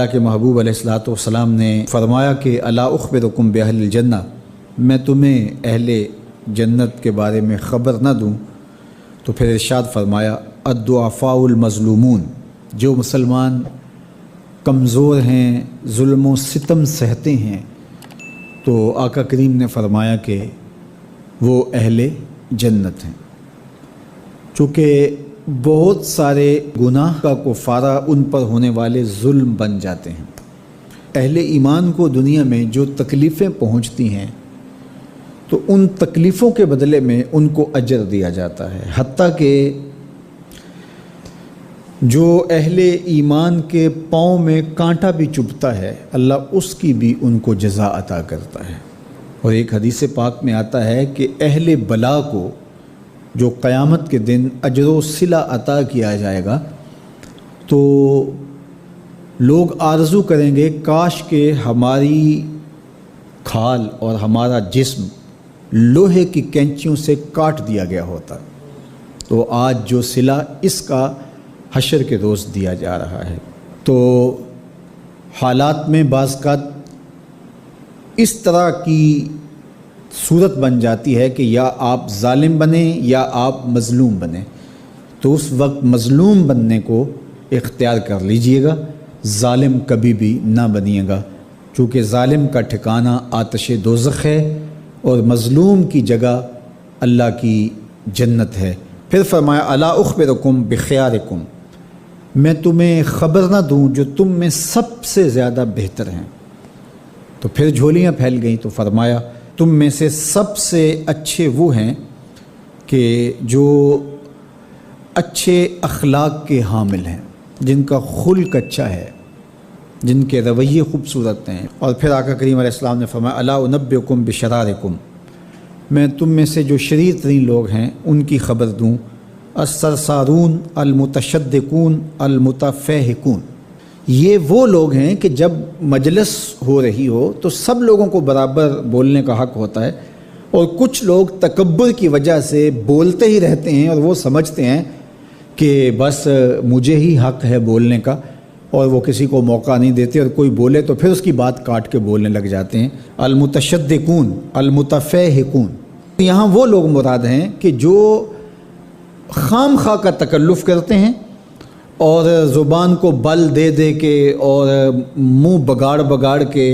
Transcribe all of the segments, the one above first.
اللہ کے محبوب علیہ الصلوۃ والسلام نے فرمایا کہ الا اخبرکم باہل الجنہ، میں تمہیں اہل جنت کے بارے میں خبر نہ دوں؟ تو پھر ارشاد فرمایا الضعفاء المظلومون، جو مسلمان کمزور ہیں، ظلم و ستم سہتے ہیں، تو آقا کریم نے فرمایا کہ وہ اہل جنت ہیں۔ چونکہ بہت سارے گناہ کا کفارہ ان پر ہونے والے ظلم بن جاتے ہیں۔ اہل ایمان کو دنیا میں جو تکلیفیں پہنچتی ہیں تو ان تکلیفوں کے بدلے میں ان کو اجر دیا جاتا ہے، حتیٰ کہ جو اہل ایمان کے پاؤں میں کانٹا بھی چبھتا ہے اللہ اس کی بھی ان کو جزا عطا کرتا ہے۔ اور ایک حدیث پاک میں آتا ہے کہ اہل بلا کو جو قیامت کے دن اجر و صلہ عطا کیا جائے گا تو لوگ آرزو کریں گے کاش کہ ہماری کھال اور ہمارا جسم لوہے کی کینچیوں سے کاٹ دیا گیا ہوتا، تو آج جو صلہ اس کا حشر کے روز دیا جا رہا ہے۔ تو حالات میں بعض اوقات اس طرح کی صورت بن جاتی ہے کہ یا آپ ظالم بنیں یا آپ مظلوم بنیں، تو اس وقت مظلوم بننے کو اختیار کر لیجئے گا، ظالم کبھی بھی نہ بنیے گا، چونکہ ظالم کا ٹھکانہ آتش دوزخ ہے اور مظلوم کی جگہ اللہ کی جنت ہے۔ پھر فرمایا الا اخبرکم بخیارکم، میں تمہیں خبر نہ دوں جو تم میں سب سے زیادہ بہتر ہیں؟ تو پھر جھولیاں پھیل گئیں، تو فرمایا تم میں سے سب سے اچھے وہ ہیں کہ جو اچھے اخلاق کے حامل ہیں، جن کا خلق اچھا ہے، جن کے رویے خوبصورت ہیں۔ اور پھر آقا کریم علیہ السلام نے فرمایا الا انبئکم بشرارکم، میں تم میں سے جو شریر ترین لوگ ہیں ان کی خبر دوں، السرسارون المتشدقون المتفہقون، یہ وہ لوگ ہیں کہ جب مجلس ہو رہی ہو تو سب لوگوں کو برابر بولنے کا حق ہوتا ہے، اور کچھ لوگ تکبر کی وجہ سے بولتے ہی رہتے ہیں اور وہ سمجھتے ہیں کہ بس مجھے ہی حق ہے بولنے کا، اور وہ کسی کو موقع نہیں دیتے، اور کوئی بولے تو پھر اس کی بات کاٹ کے بولنے لگ جاتے ہیں۔ المتشدقون المتفہقون، یہاں وہ لوگ مراد ہیں کہ جو خام خواہ کا تکلف کرتے ہیں اور زبان کو بل دے دے کے اور منہ بگاڑ بگاڑ کے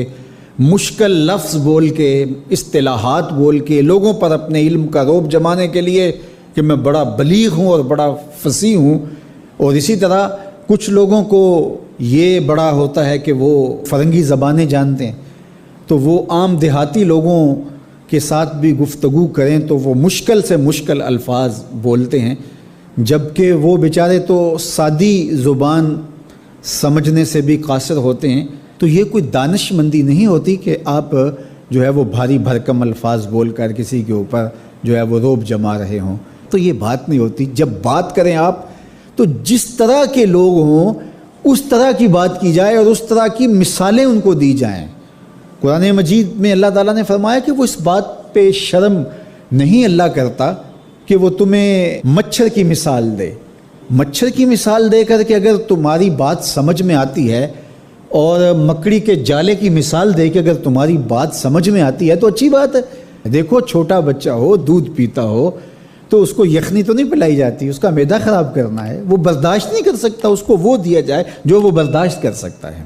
مشکل لفظ بول کے اصطلاحات بول کے لوگوں پر اپنے علم کا رعب جمانے کے لیے کہ میں بڑا بلیغ ہوں اور بڑا فصیح ہوں، اور اسی طرح کچھ لوگوں کو یہ بڑا ہوتا ہے کہ وہ فرنگی زبانیں جانتے ہیں، تو وہ عام دیہاتی لوگوں کے ساتھ بھی گفتگو کریں تو وہ مشکل سے مشکل الفاظ بولتے ہیں، جبکہ وہ بیچارے تو سادی زبان سمجھنے سے بھی قاصر ہوتے ہیں۔ تو یہ کوئی دانش مندی نہیں ہوتی کہ آپ جو ہے وہ بھاری بھرکم الفاظ بول کر کسی کے اوپر جو ہے وہ رعب جما رہے ہوں، تو یہ بات نہیں ہوتی۔ جب بات کریں آپ تو جس طرح کے لوگ ہوں اس طرح کی بات کی جائے اور اس طرح کی مثالیں ان کو دی جائیں۔ قرآن مجید میں اللہ تعالیٰ نے فرمایا کہ وہ اس بات پہ شرم نہیں اللہ کرتا کہ وہ تمہیں مچھر کی مثال دے۔ مچھر کی مثال دے کر کے اگر تمہاری بات سمجھ میں آتی ہے، اور مکڑی کے جالے کی مثال دے کے اگر تمہاری بات سمجھ میں آتی ہے تو اچھی بات ہے۔ دیکھو چھوٹا بچہ ہو، دودھ پیتا ہو، تو اس کو یخنی تو نہیں پلائی جاتی، اس کا معدہ خراب کرنا ہے، وہ برداشت نہیں کر سکتا، اس کو وہ دیا جائے جو وہ برداشت کر سکتا ہے۔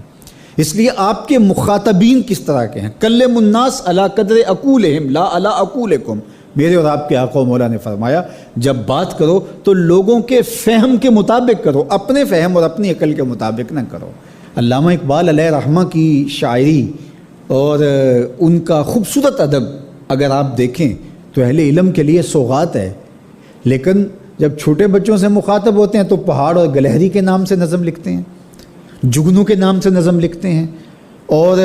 اس لیے آپ کے مخاطبین کس طرح کے ہیں؟ کلم الناس علی قدر عقولہم لا علی عقولکم، میرے اور آپ کے آقا و مولا نے فرمایا جب بات کرو تو لوگوں کے فہم کے مطابق کرو، اپنے فہم اور اپنی عقل کے مطابق نہ کرو۔ علامہ اقبال علیہ رحمہ کی شاعری اور ان کا خوبصورت ادب اگر آپ دیکھیں تو اہل علم کے لیے سوغات ہے، لیکن جب چھوٹے بچوں سے مخاطب ہوتے ہیں تو پہاڑ اور گلہری کے نام سے نظم لکھتے ہیں، جگنو کے نام سے نظم لکھتے ہیں، اور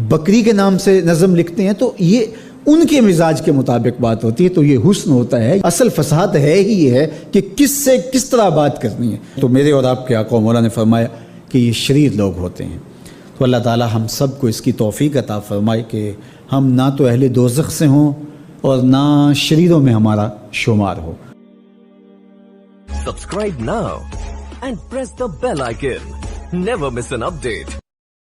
بکری کے نام سے نظم لکھتے ہیں، تو یہ ان کے مزاج کے مطابق بات ہوتی ہے۔ تو یہ حسن ہوتا ہے، اصل فصاحت ہے ہی یہ ہے کہ کس سے کس طرح بات کرنی ہے۔ تو میرے اور آپ کے آقا و مولا نے فرمایا کہ یہ شریر لوگ ہوتے ہیں۔ تو اللہ تعالی ہم سب کو اس کی توفیق عطا فرمائے کہ ہم نہ تو اہل دوزخ سے ہوں اور نہ شریروں میں ہمارا شمار ہو۔ Subscribe now and press the bell icon. Never miss an update.